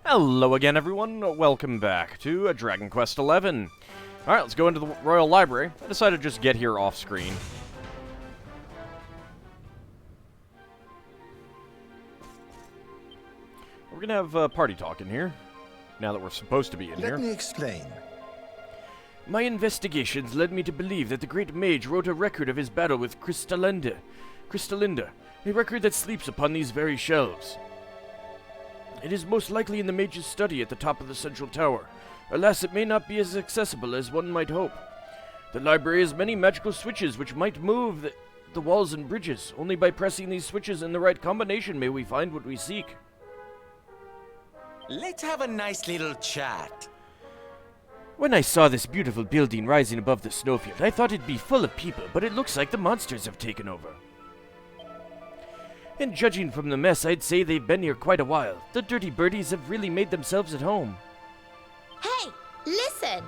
Hello again, everyone. Welcome back to Dragon Quest XI. Alright, let's go into the Royal Library. I decided to just get here off-screen. We're gonna have party talk in here, now that we're supposed to be in here. Let me explain. My investigations led me to believe that the great mage wrote a record of his battle with Krystalinda, a record that sleeps upon these very shelves. It is most likely in the mage's study at the top of the central tower. Alas, it may not be as accessible as one might hope. The library has many magical switches which might move the walls and bridges. Only by pressing these switches in the right combination may we find what we seek. Let's have a nice little chat. When I saw this beautiful building rising above the snowfield, I thought it'd be full of people, but it looks like the monsters have taken over. And judging from the mess, I'd say they've been here quite a while. The dirty birdies have really made themselves at home. Hey, listen!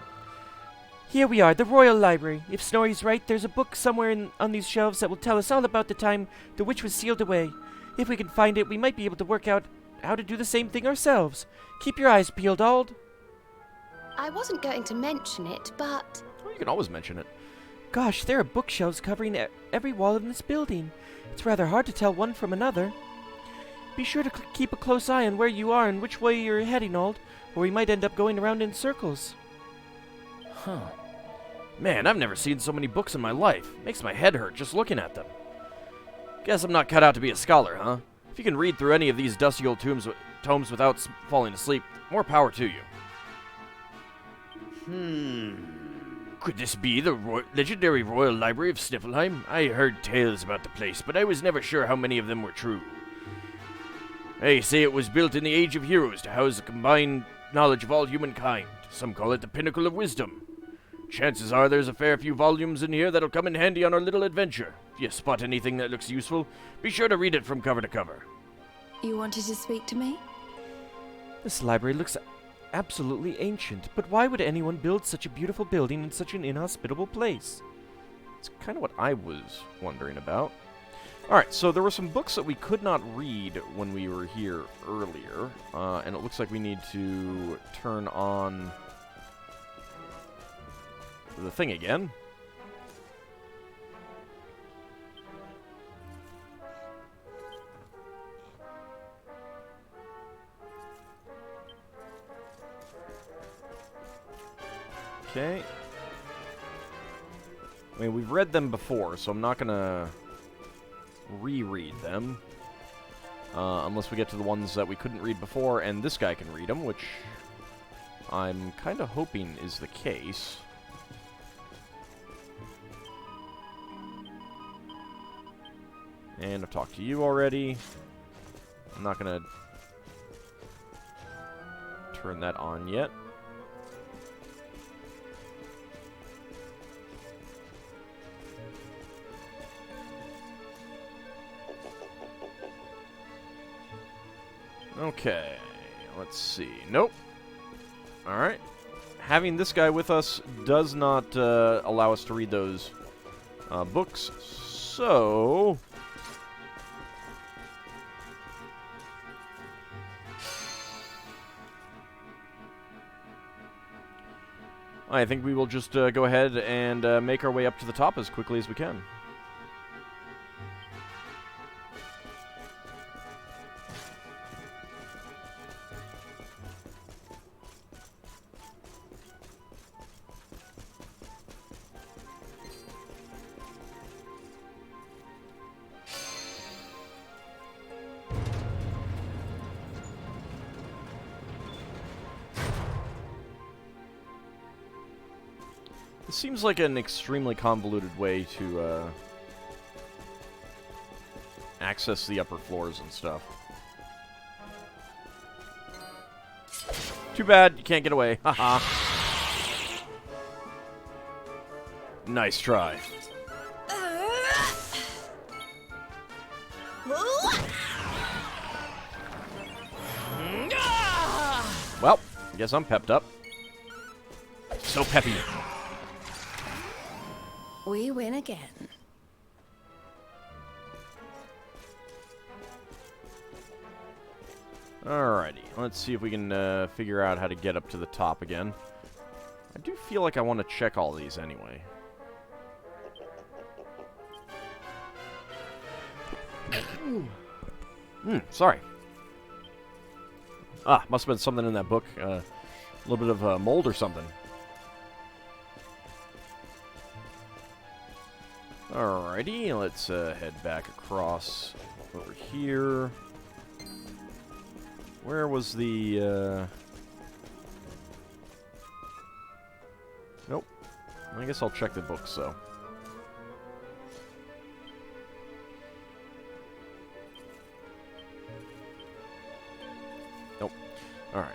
Here we are, the Royal Library. If Snorri's right, there's a book somewhere on these shelves that will tell us all about the time the witch was sealed away. If we can find it, we might be able to work out how to do the same thing ourselves. Keep your eyes peeled, Auld. I wasn't going to mention it, but... Well, you can always mention it. Gosh, there are bookshelves covering every wall in this building. It's rather hard to tell one from another. Be sure to keep a close eye on where you are and which way you're heading, Auld, or we might end up going around in circles. Huh. Man, I've never seen so many books in my life. Makes my head hurt just looking at them. Guess I'm not cut out to be a scholar, huh? If you can read through any of these dusty old tomes without falling asleep, more power to you. Could this be the legendary Royal Library of Sniffelheim? I heard tales about the place, but I was never sure how many of them were true. They say it was built in the Age of Heroes to house the combined knowledge of all humankind. Some call it the pinnacle of wisdom. Chances are there's a fair few volumes in here that'll come in handy on our little adventure. If you spot anything that looks useful, be sure to read it from cover to cover. You wanted to speak to me? This library looks absolutely ancient, but why would anyone build such a beautiful building in such an inhospitable place? It's kind of what I was wondering about. Alright, so there were some books that we could not read when we were here earlier, and it looks like we need to turn on the thing again. Okay. I mean, we've read them before, so I'm not gonna reread them. Unless we get to the ones that we couldn't read before, and this guy can read them, which I'm kind of hoping is the case. And I've talked to you already. I'm not gonna turn that on yet. Okay, let's see. Nope. Alright. Having this guy with us does not allow us to read those books, so... I think we will just go ahead and make our way up to the top as quickly as we can. This seems like an extremely convoluted way to access the upper floors and stuff. Too bad, you can't get away. Haha. Nice try. Well, I guess I'm pepped up. So peppy. We win again. Alrighty, let's see if we can figure out how to get up to the top again. I do feel like I want to check all these anyway. Sorry. Ah, must have been something in that book. A little bit of mold or something. Alrighty, let's head back across over here. Where was the, Nope. I guess I'll check the books, though. Nope. Alright.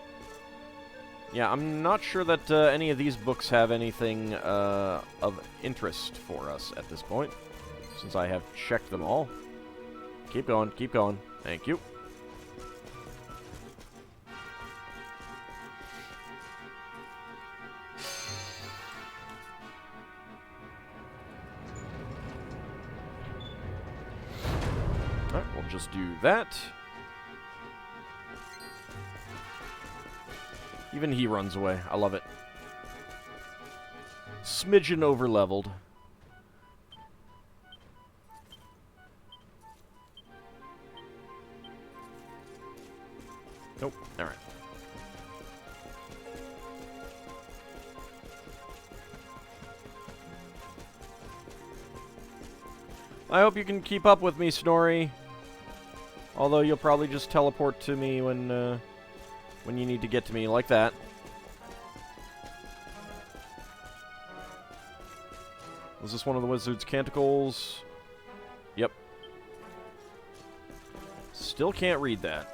Yeah, I'm not sure that any of these books have anything of interest for us at this point, since I have checked them all. Keep going, keep going. Thank you. Alright, we'll just do that. Even he runs away. I love it. Smidgen over-leveled. Nope. Alright. I hope you can keep up with me, Snorri. Although you'll probably just teleport to me when you need to get to me, like that. Was this one of the Wizard's Canticles? Yep. Still can't read that.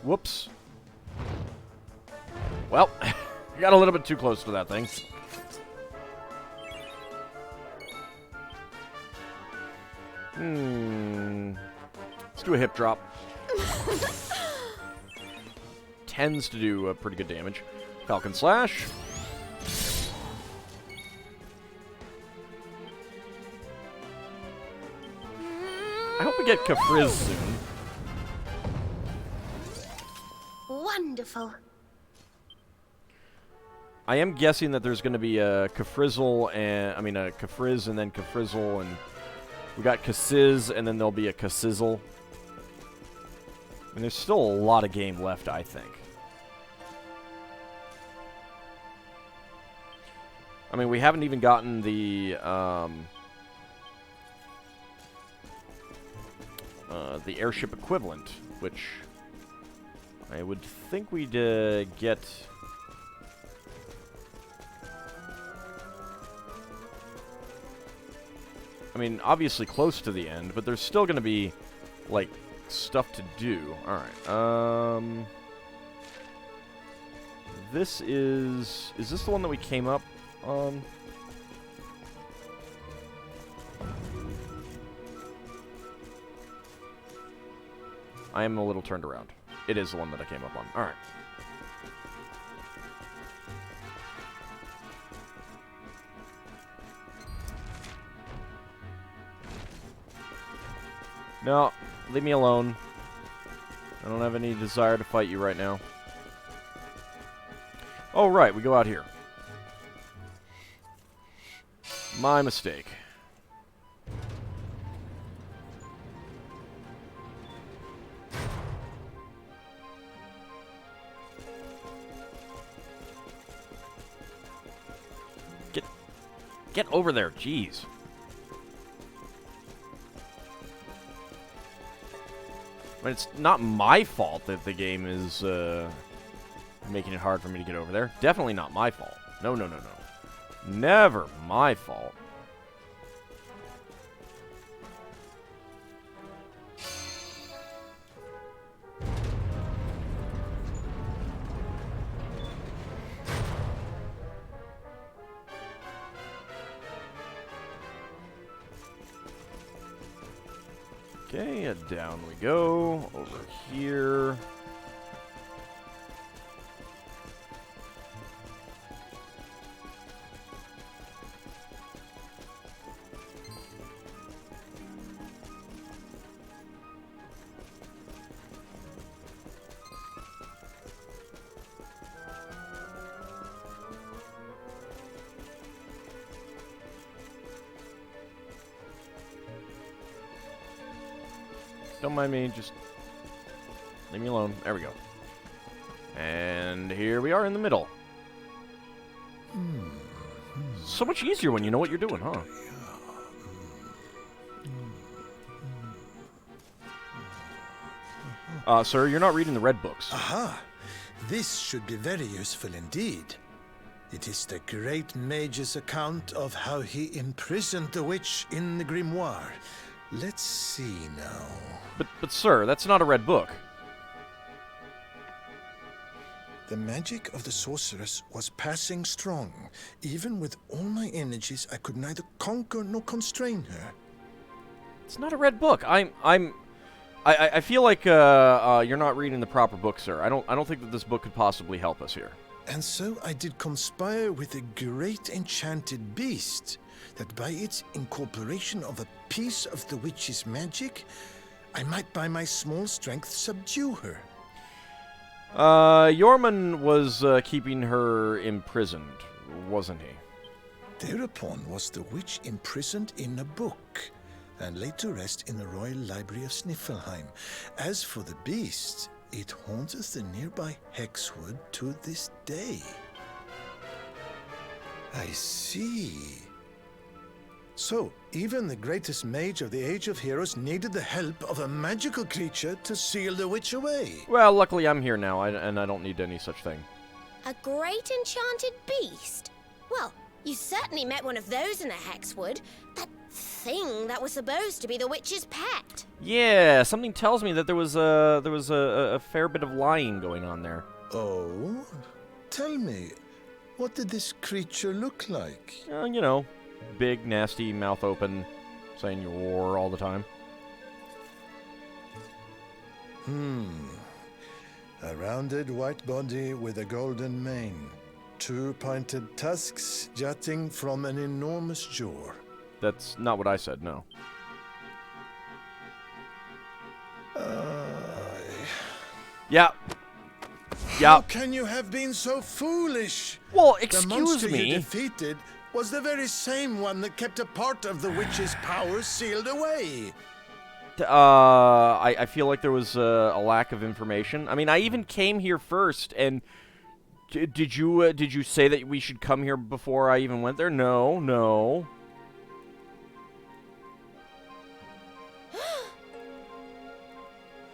Whoops. Well, I got a little bit too close to that thing. Let's do a hip drop. Tends to do pretty good damage. Falcon Slash. I hope we get Kafriz soon. Wonderful. I am guessing that there's going to be a Kafrizzle and a Kafriz and then Kafrizzle, and we got Kassiz and then there'll be a Kassizzle. And there's still a lot of game left, I think. I mean, we haven't even gotten the airship equivalent, which I would think we'd get. I mean, obviously close to the end, but there's still going to be, like, stuff to do. Alright, this is this the one that we came up on? I am a little turned around. It is the one that I came up on. Alright. No, leave me alone. I don't have any desire to fight you right now. Oh, right, we go out here. My mistake. Get over there, jeez. I mean, it's not my fault that the game is making it hard for me to get over there. Definitely not my fault. No, no, no, no. Never my fault. Okay, down we go. Over here. Don't mind me, just leave me alone. There we go. And here we are in the middle. So much easier when you know what you're doing, huh? Sir, you're not reading the red books. Aha! This should be very useful indeed. It is the great mage's account of how he imprisoned the witch in the grimoire. Let's see now. But sir, that's not a red book. The magic of the sorceress was passing strong. Even with all my energies, I could neither conquer nor constrain her. It's not a red book. I feel like you're not reading the proper book, sir. I don't think that this book could possibly help us here. And so I did conspire with a great enchanted beast, that by its incorporation of a piece of the witch's magic, I might by my small strength subdue her. Yorman was keeping her imprisoned, wasn't he? Thereupon was the witch imprisoned in a book, and laid to rest in the royal library of Sniffelheim. As for the beast, it haunteth the nearby Hexwood to this day. I see. So, even the greatest mage of the Age of Heroes needed the help of a magical creature to seal the witch away. Well, luckily I'm here now, and I don't need any such thing. A great enchanted beast? Well, you certainly met one of those in the Hexwood. That thing that was supposed to be the witch's pet. Yeah, something tells me that there was a fair bit of lying going on there. Oh? Tell me, what did this creature look like? You know, big, nasty, mouth open, saying you war all the time. A rounded white body with a golden mane. 2 pointed tusks jutting from an enormous jaw. That's not what I said, no. Yeah. How can you have been so foolish? Well, The excuse monster you me. defeated was the very same one that kept a part of the witch's power sealed away. I feel like there was a lack of information. I mean, I even came here first, and did you say that we should come here before I even went there? No.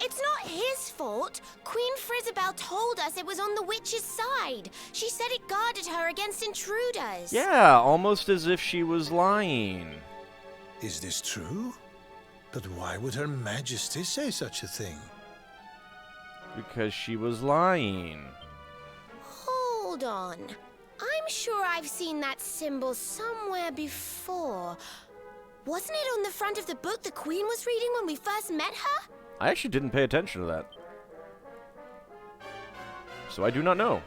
It's not his fault. Queen Frizzabelle told us it was on the witch's side. She said it guarded her against intruders. Yeah, almost as if she was lying. Is this true? But why would Her Majesty say such a thing? Because she was lying. Hold on. I'm sure I've seen that symbol somewhere before. Wasn't it on the front of the book the Queen was reading when we first met her? I actually didn't pay attention to that. So I do not know.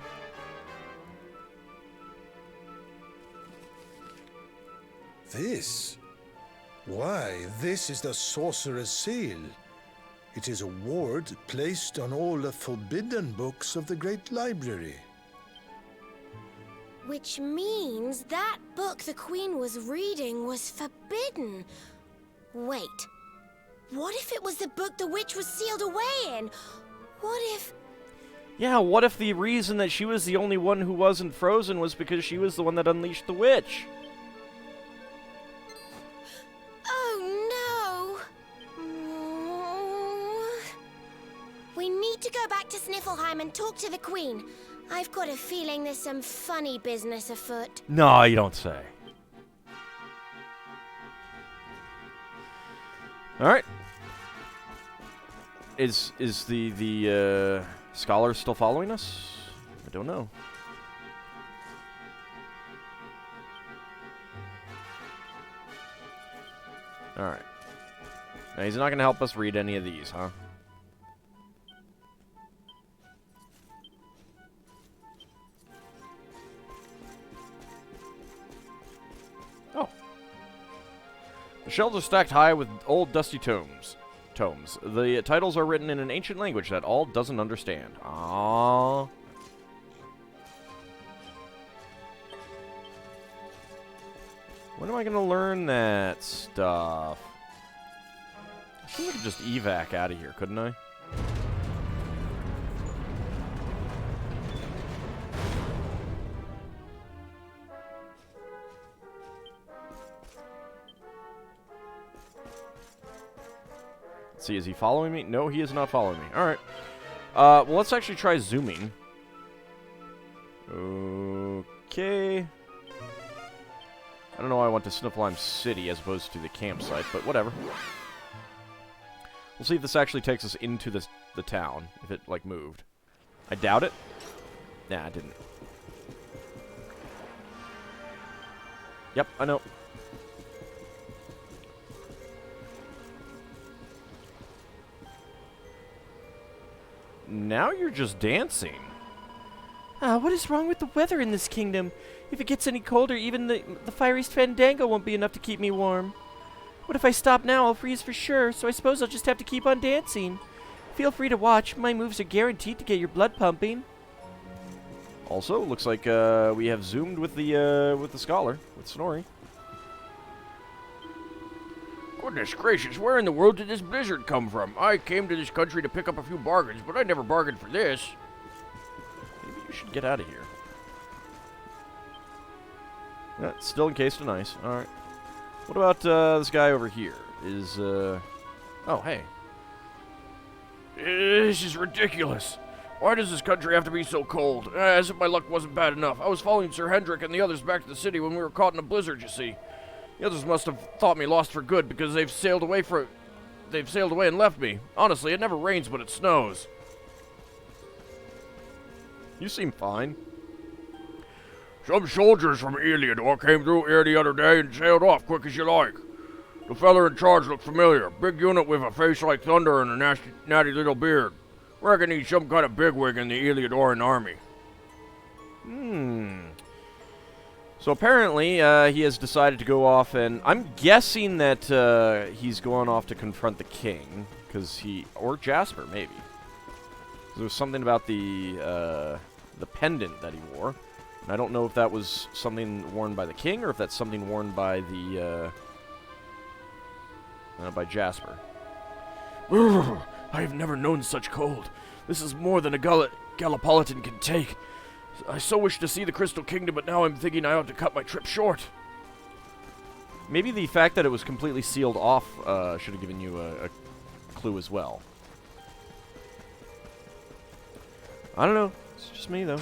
This? Why, this is the Sorcerer's Seal. It is a ward placed on all the forbidden books of the Great Library. Which means that book the Queen was reading was forbidden. Wait. What if it was the book the witch was sealed away in? What if... Yeah, what if the reason that she was the only one who wasn't frozen was because she was the one that unleashed the witch? Oh, no. We need to go back to Sniffelheim and talk to the Queen. I've got a feeling there's some funny business afoot. No, you don't say. Alright. Is the scholar still following us? I don't know. Alright. Now he's not going to help us read any of these, huh? Oh. The shelves are stacked high with old dusty tomes. The titles are written in an ancient language that Auld doesn't understand. Aww. When am I gonna learn that stuff? I think I could just evac out of here, couldn't I? Let's see, is he following me? No, he is not following me. Alright. Well, let's actually try zooming. Okay. I don't know why I went to Sniffleheim City as opposed to the campsite, but whatever. We'll see if this actually takes us into the town, if it, like, moved. I doubt it. Nah, it didn't. Yep, I know. Now you're just dancing. What is wrong with the weather in this kingdom? If it gets any colder, even the fiery fandango won't be enough to keep me warm. What if I stop now? I'll freeze for sure, so I suppose I'll just have to keep on dancing. Feel free to watch. My moves are guaranteed to get your blood pumping. Also, looks like we have zoomed with the scholar, with Snorri. Goodness gracious, where in the world did this blizzard come from? I came to this country to pick up a few bargains, but I never bargained for this. Maybe you should get out of here. Still encased in ice. Alright. What about this guy over here? Oh, hey. This is ridiculous. Why does this country have to be so cold? As if my luck wasn't bad enough. I was following Sir Hendrik and the others back to the city when we were caught in a blizzard, you see. The others must have thought me lost for good because they've sailed away and left me. Honestly, it never rains, but it snows. You seem fine. Some soldiers from Heliodor came through here the other day and sailed off quick as you like. The fella in charge looked familiar. Big unit with a face like thunder and a natty little beard. Reckon he's some kind of bigwig in the Heliodoran army. So apparently, he has decided to go off, and I'm guessing that he's going off to confront the king, because or Jasper, maybe. There was something about the pendant that he wore, and I don't know if that was something worn by the king, or if that's something worn by by Jasper. I have never known such cold. This is more than a Gallipolitan can take. I so wish to see the Crystal Kingdom, but now I'm thinking I ought to cut my trip short. Maybe the fact that it was completely sealed off should have given you a clue as well. I don't know. It's just me, though.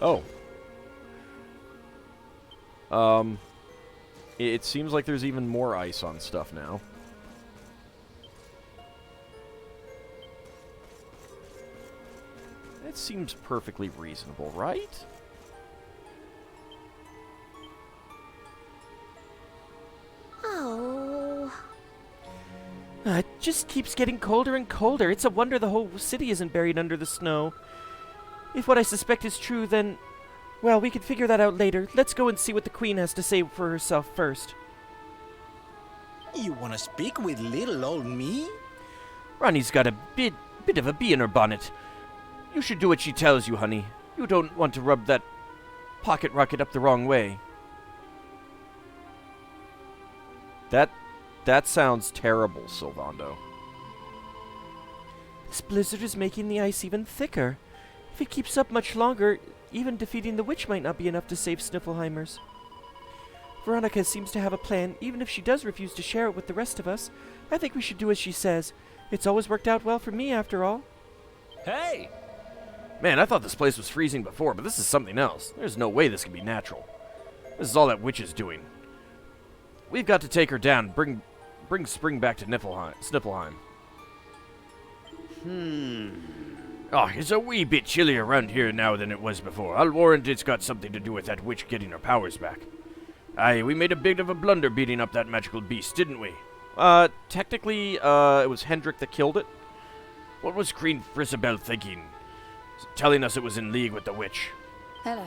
Oh. It seems like there's even more ice on stuff now. That seems perfectly reasonable, right? Oh. It just keeps getting colder and colder. It's a wonder the whole city isn't buried under the snow. If what I suspect is true, then... well, we can figure that out later. Let's go and see what the queen has to say for herself first. You want to speak with little old me? Ronnie's got a bit of a bee in her bonnet. You should do what she tells you, honey. You don't want to rub that pocket rocket up the wrong way. That sounds terrible, Sylvando. This blizzard is making the ice even thicker. If it keeps up much longer, even defeating the witch might not be enough to save Sniffleheimers. Veronica seems to have a plan, even if she does refuse to share it with the rest of us. I think we should do as she says. It's always worked out well for me, after all. Hey! Man, I thought this place was freezing before, but this is something else. There's no way this can be natural. This is all that witch is doing. We've got to take her down and bring spring back to Sniffleheim. Oh, it's a wee bit chillier around here now than it was before. I'll warrant it's got something to do with that witch getting her powers back. Aye, we made a bit of a blunder beating up that magical beast, didn't we? Technically, it was Hendrik that killed it. What was Queen Frisabel thinking? Telling us it was in league with the witch. Hello.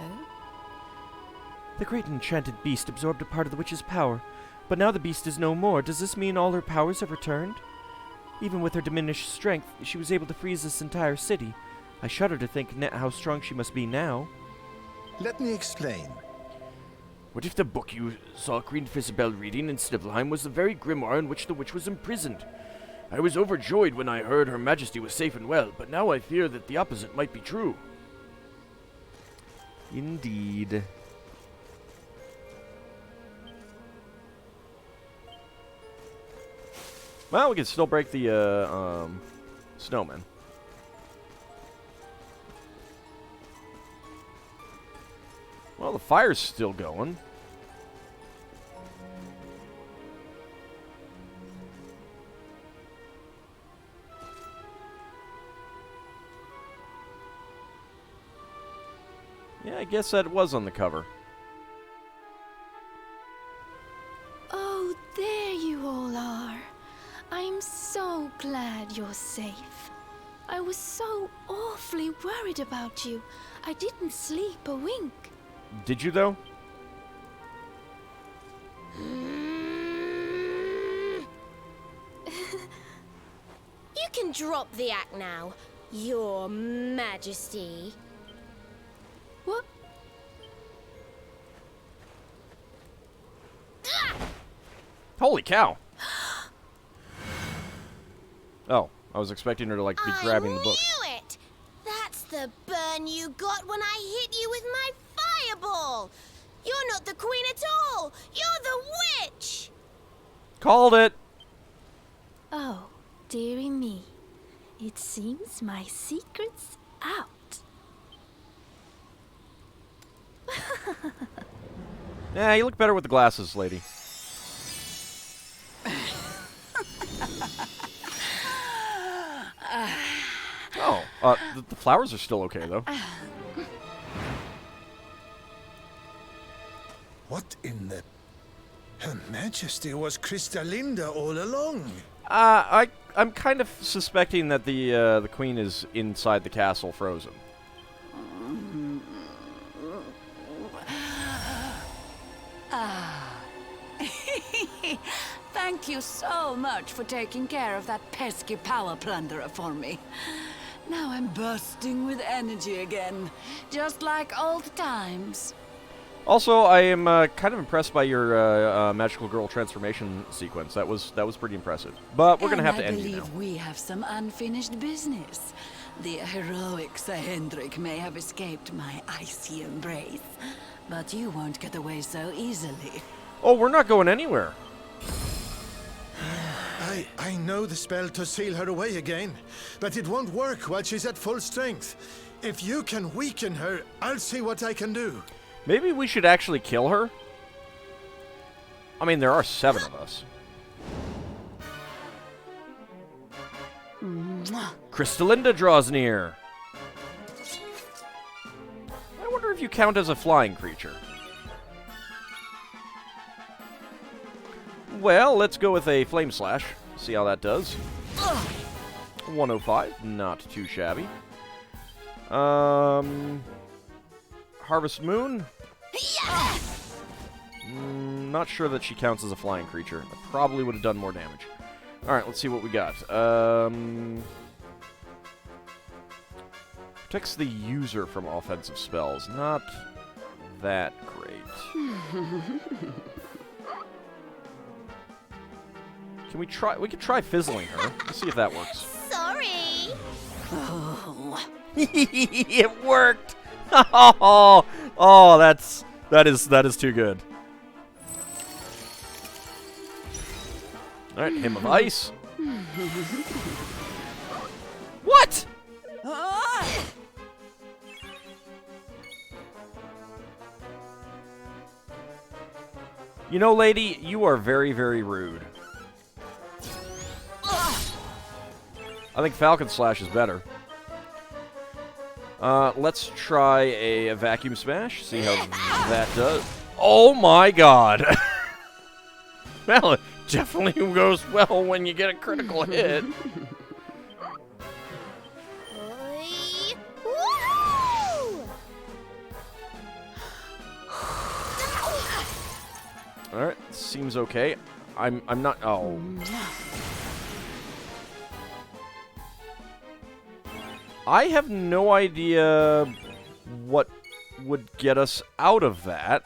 The great enchanted beast absorbed a part of the witch's power, but now the beast is no more. Does this mean all her powers have returned? Even with her diminished strength, she was able to freeze this entire city. I shudder to think how strong she must be now. Let me explain. What if the book you saw Queen Isabel reading in Snivelheim was the very grimoire in which the witch was imprisoned? I was overjoyed when I heard Her Majesty was safe and well, but now I fear that the opposite might be true. Indeed. Well, we can still break the snowman. Well, the fire's still going. Yeah, I guess that was on the cover. Oh, there you all are. I'm so glad you're safe. I was so awfully worried about you. I didn't sleep a wink. Did you, though? You can drop the act now, Your Majesty. What? Holy cow! Oh, I was expecting her to, like, be grabbing the book. I knew it! That's the burn you got when I hit you with my fireball! You're not the queen at all! You're the witch! Called it! Oh, dearie me. It seems my secret's out. Yeah, you look better with the glasses, lady. Oh, the flowers are still okay, though. What in the... Her Majesty was Krystalinda all along. I'm kind of suspecting that the queen is inside the castle, frozen. Thank you so much for taking care of that pesky power plunderer for me. Now I'm bursting with energy again, just like old times. Also, I am kind of impressed by your magical girl transformation sequence. That was pretty impressive. But we're gonna have to end you now. I believe we have some unfinished business. The heroic Sir Hendrik may have escaped my icy embrace, but you won't get away so easily. Oh, we're not going anywhere. I know the spell to seal her away again, but it won't work while she's at full strength. If you can weaken her, I'll see what I can do. Maybe we should actually kill her? I mean, there are 7 of us. Krystalinda draws near. I wonder if you count as a flying creature. Well, let's go with a Flame Slash. See how that does. 105, not too shabby. Harvest Moon? Not sure that she counts as a flying creature. I probably would have done more damage. Alright, let's see what we got. Protects the user from offensive spells. Not that great. Can we try? We could try fizzling her. Let's see if that works. Sorry. It worked. Oh, that is too good. All right, Hymn of Ice. What? You know, lady, you are very, very rude. I think Falcon Slash is better. Let's try a Vacuum Smash, see how that does. Oh my god! Well, it definitely goes well when you get a critical hit. Woohoo! Alright, seems okay. I'm not... Oh. I have no idea what would get us out of that.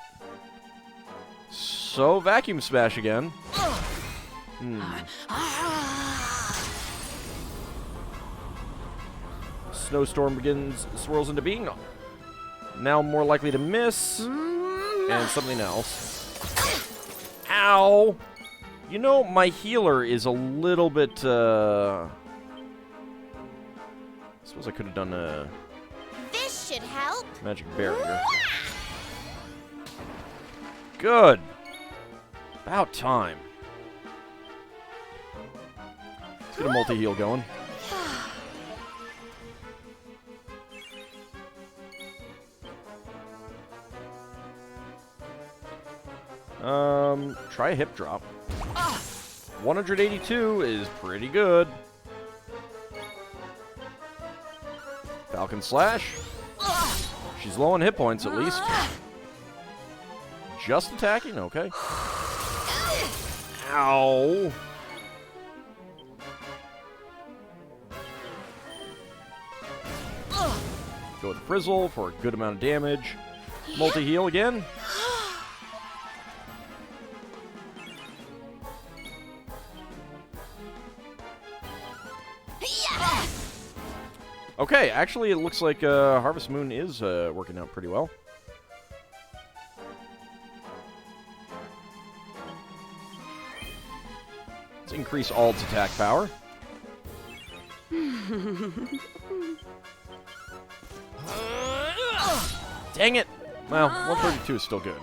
So, Vacuum Smash again. Snowstorm swirls into being. Now more likely to miss. And something else. Ow! You know, my healer is a little bit, I suppose I could have done a... This should help. Magic barrier. Good. About time. Let's get a multi-heal going. Try a hip drop. 182 is pretty good. Falcon Slash. She's low on hit points at least. Just attacking? Okay. Ow. Go with Frizzle for a good amount of damage. Multi-heal again. Okay, actually it looks like Harvest Moon is working out pretty well. Let's increase Ald's attack power. Dang it! Well, 132 is still good.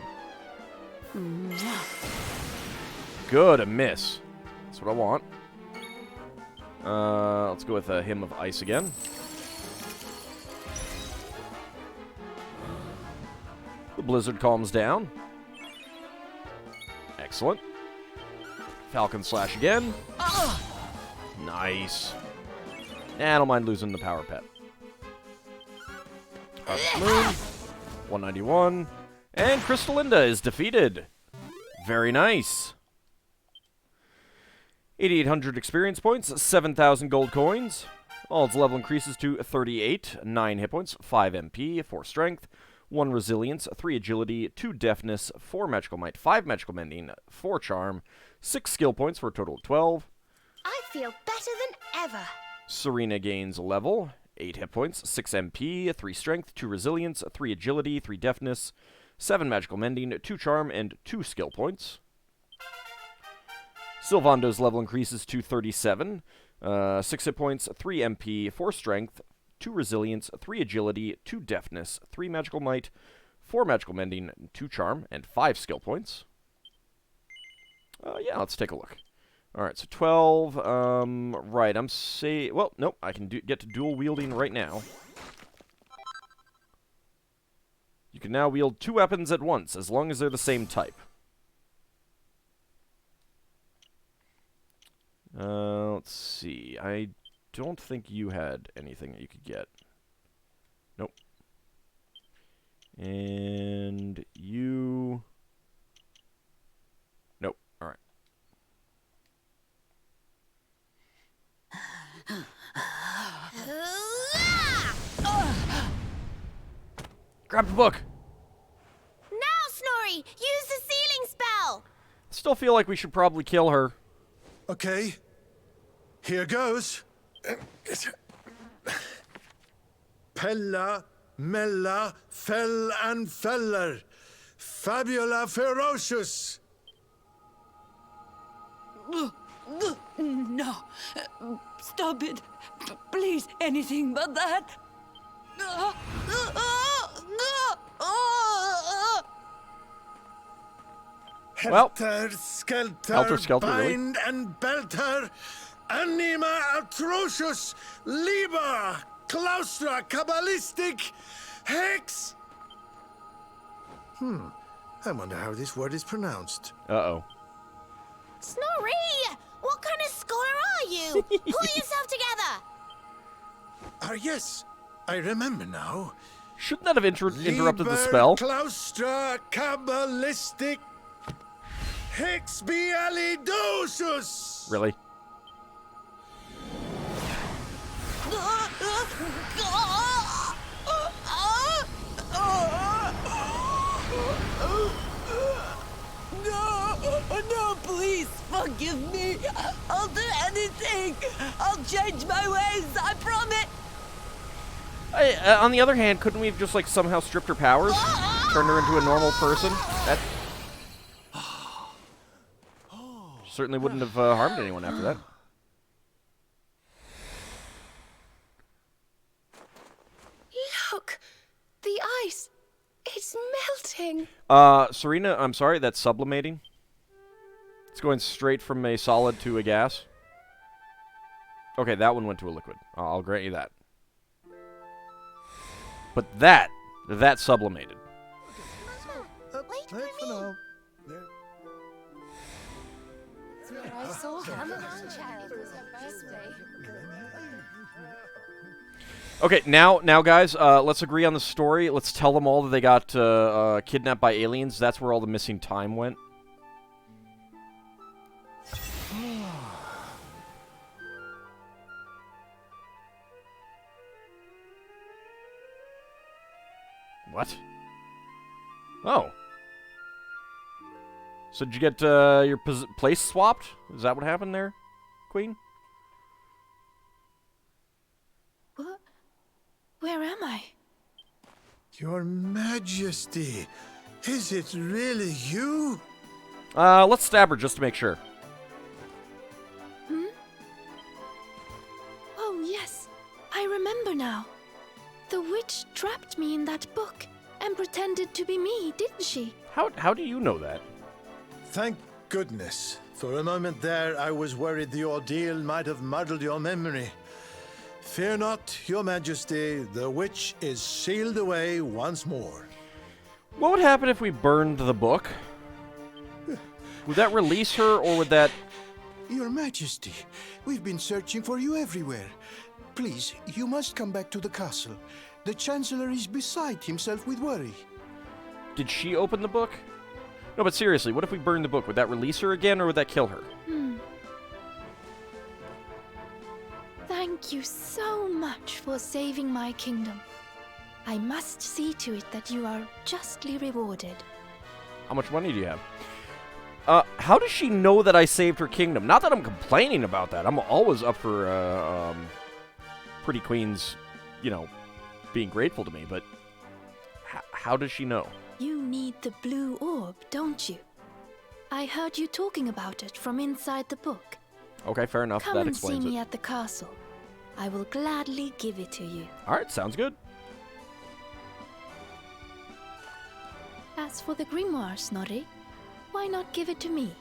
Good, a miss. That's what I want. Let's go with a Hymn of Ice again. The blizzard calms down. Excellent. Falcon Slash again. Nice. Nah, I don't mind losing the Power Pet. Harvest Moon. 191. And Krystalinda is defeated. Very nice. 8,800 experience points, 7,000 gold coins. Ald's level increases to 38, 9 hit points, 5 MP, 4 strength, 1 resilience, 3 agility, 2 deafness, 4 magical might, 5 magical mending, 4 charm, 6 skill points for a total of 12. I feel better than ever. Serena gains a level, 8 hit points, 6 MP, 3 strength, 2 resilience, 3 agility, 3 deafness, 7 magical mending, 2 charm, and 2 skill points. Sylvando's level increases to 37, 6 hit points, 3 MP, 4 strength, 2 resilience, 3 agility, 2 deafness, 3 magical might, 4 magical mending, 2 charm, and 5 skill points. Yeah, let's take a look. Alright, so 12, right, well, nope, I can get to dual wielding right now. You can now wield 2 weapons at once, as long as they're the same type. Let's see, I don't think you had anything that you could get. Nope. And you... Nope, alright. Grab the book! Now, Snorri! Use the sealing spell! Still feel like we should probably kill her. Okay, here goes. Pella, Mella, Fell and Feller. Fabula Ferocious. No. Stop it. Please, anything but that. Well, Helter Skelter, Helter-Skelter, really? Bind and Belter, Anima Atrocious, Liber, Claustra, Kabbalistic, Hex. I wonder how this word is pronounced. Uh-oh. Snorri! What kind of scholar are you? Pull yourself together! Yes, I remember now. Shouldn't that have interrupted the Liber, spell? Claustra, Kabbalistic, Hex Bealidosus. Really? Oh no, please forgive me. I'll do anything. I'll change my ways, I promise. On the other hand, couldn't we have just, like, somehow stripped her powers? Turned her into a normal person? That certainly wouldn't have harmed anyone after that. Look! The ice! It's melting! Serena, I'm sorry, that's sublimating. It's going straight from a solid to a gas. Okay, that one went to a liquid. I'll grant you that. But that's sublimated. Wait for me. I saw come along, child. It was her birthday. Okay, now, guys, let's agree on the story. Let's tell them all that they got kidnapped by aliens. That's where all the missing time went. What? Oh. So did you get your place swapped? Is that what happened there, Queen? What? Where am I? Your Majesty, is it really you? Let's stab her just to make sure. Oh, yes. I remember now. The witch trapped me in that book and pretended to be me, didn't she? How do you know that? Thank goodness. For a moment there, I was worried the ordeal might have muddled your memory. Fear not, Your Majesty, the witch is sealed away once more. What would happen if we burned the book? Would that release her, or would that... Your Majesty, we've been searching for you everywhere. Please, you must come back to the castle. The Chancellor is beside himself with worry. Did she open the book? No, but seriously, what if we burned the book? Would that release her again, or would that kill her? Thank you so much for saving my kingdom. I must see to it that you are justly rewarded. How much money do you have? How does she know that I saved her kingdom? Not that I'm complaining about that. I'm always up for, pretty queens, you know, being grateful to me, but how does she know? You need the blue orb, don't you? I heard you talking about it from inside the book. Okay, fair enough. Come That and see explains me it. at the castle. I will gladly give it to you. Alright, sounds good. As for the grimoire, Snorri, why not give it to me?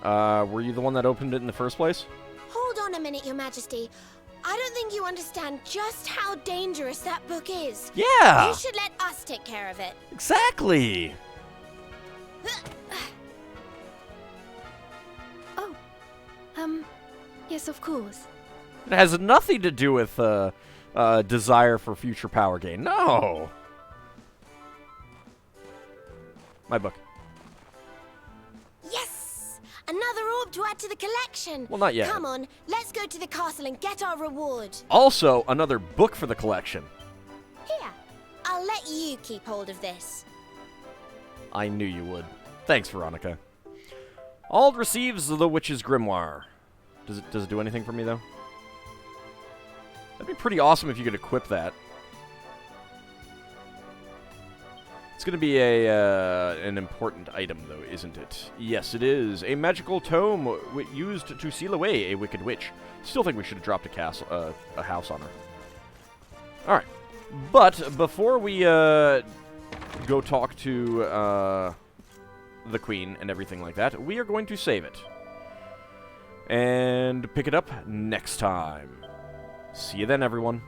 Were you the one that opened it in the first place? Hold on a minute, Your Majesty. I don't think you understand just how dangerous that book is. Yeah! You should let us take care of it. Exactly! Oh, yes, of course. It has nothing to do with, desire for future power gain. No! My book. Yes! Another orb to add to the collection. Well, not yet. Come on, let's go to the castle and get our reward. Also, another book for the collection. Here, I'll let you keep hold of this. I knew you would. Thanks, Veronica. Ald receives the witch's grimoire. Does it do anything for me, though? That'd be pretty awesome if you could equip that. It's going to be an important item, though, isn't it? Yes, it is. A magical tome used to seal away a wicked witch. Still think we should have dropped a house on her. All right. But before we go talk to the queen and everything like that, we are going to save it. And pick it up next time. See you then, everyone.